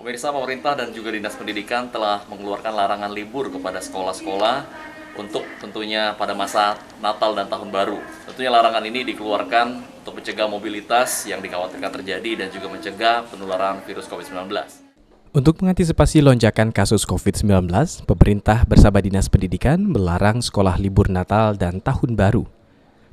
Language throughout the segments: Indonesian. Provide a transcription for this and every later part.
Pemirsa, pemerintah dan juga Dinas Pendidikan telah mengeluarkan larangan libur kepada sekolah-sekolah untuk tentunya pada masa Natal dan Tahun Baru. Tentunya larangan ini dikeluarkan untuk mencegah mobilitas yang dikhawatirkan terjadi dan juga mencegah penularan virus COVID-19. Untuk mengantisipasi lonjakan kasus COVID-19, pemerintah bersama Dinas Pendidikan melarang sekolah libur Natal dan Tahun Baru.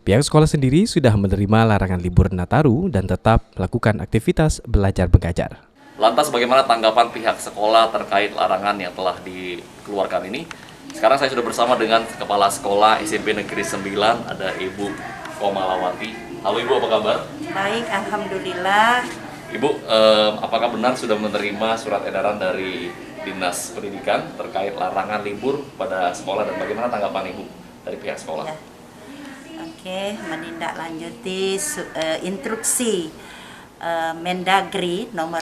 Pihak sekolah sendiri sudah menerima larangan libur Nataru dan tetap melakukan aktivitas belajar mengajar. Lantas bagaimana tanggapan pihak sekolah terkait larangan yang telah dikeluarkan ini? Sekarang saya sudah bersama dengan Kepala Sekolah SMP Negeri 9, ada Ibu Komalawati. Halo Ibu, apa kabar? Baik, Alhamdulillah. Ibu, apakah benar sudah menerima surat edaran dari Dinas Pendidikan terkait larangan libur pada sekolah dan bagaimana tanggapan Ibu dari pihak sekolah? Ya. Oke, menindaklanjuti instruksi Mendagri nomor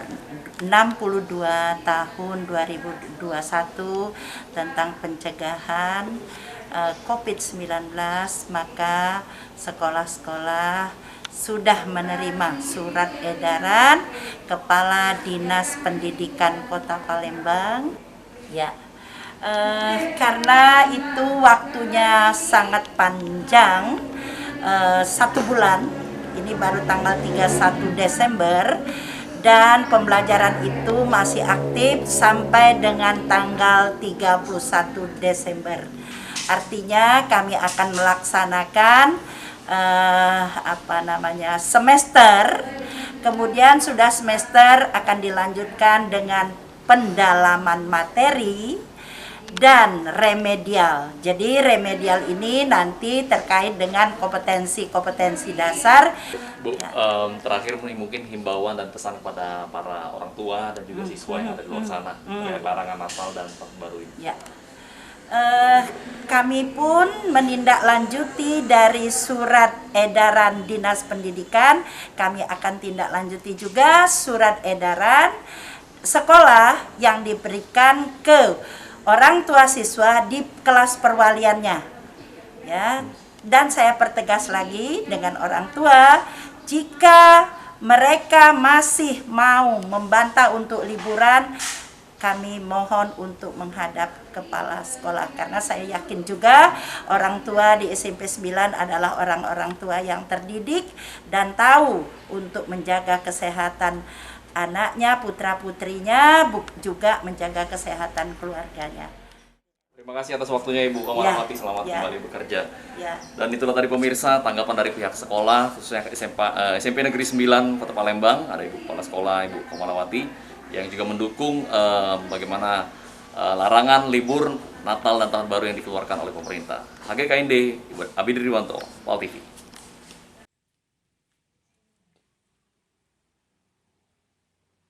62 tahun 2021 tentang pencegahan COVID-19, maka sekolah-sekolah sudah menerima surat edaran Kepala Dinas Pendidikan Kota Palembang. Ya, karena itu waktunya sangat panjang, 1 bulan. Ini baru tanggal 31 Desember dan pembelajaran itu masih aktif sampai dengan tanggal 31 Desember. Artinya kami akan melaksanakan semester. Kemudian sudah semester akan dilanjutkan dengan pendalaman materi dan remedial. Jadi remedial ini nanti terkait dengan kompetensi dasar. Bu, terakhir mungkin himbauan dan pesan kepada para orang tua dan juga siswa yang ada di luar sana terkait larangan Natal dan Tahun Baru ini. Ya. Kami pun menindaklanjuti dari surat edaran Dinas Pendidikan. Kami akan tindak lanjuti juga surat edaran sekolah yang diberikan ke orang tua siswa di kelas perwaliannya, ya. Dan saya pertegas lagi dengan orang tua, jika mereka masih mau membantah untuk liburan, kami mohon untuk menghadap kepala sekolah, karena saya yakin juga orang tua di SMP 9 adalah orang-orang tua yang terdidik dan tahu untuk menjaga kesehatan anaknya, putra-putrinya, juga menjaga kesehatan keluarganya. Terima kasih atas waktunya Ibu Komalawati, selamat kembali bekerja. Ya. Dan itulah tadi pemirsa tanggapan dari pihak sekolah, khususnya SMP Negeri 9 Kota Palembang, ada Ibu Kepala Sekolah Ibu Komalawati, yang juga mendukung bagaimana larangan libur Natal dan Tahun Baru yang dikeluarkan oleh pemerintah. HGKND, Abidri Riwanto, PAL TV.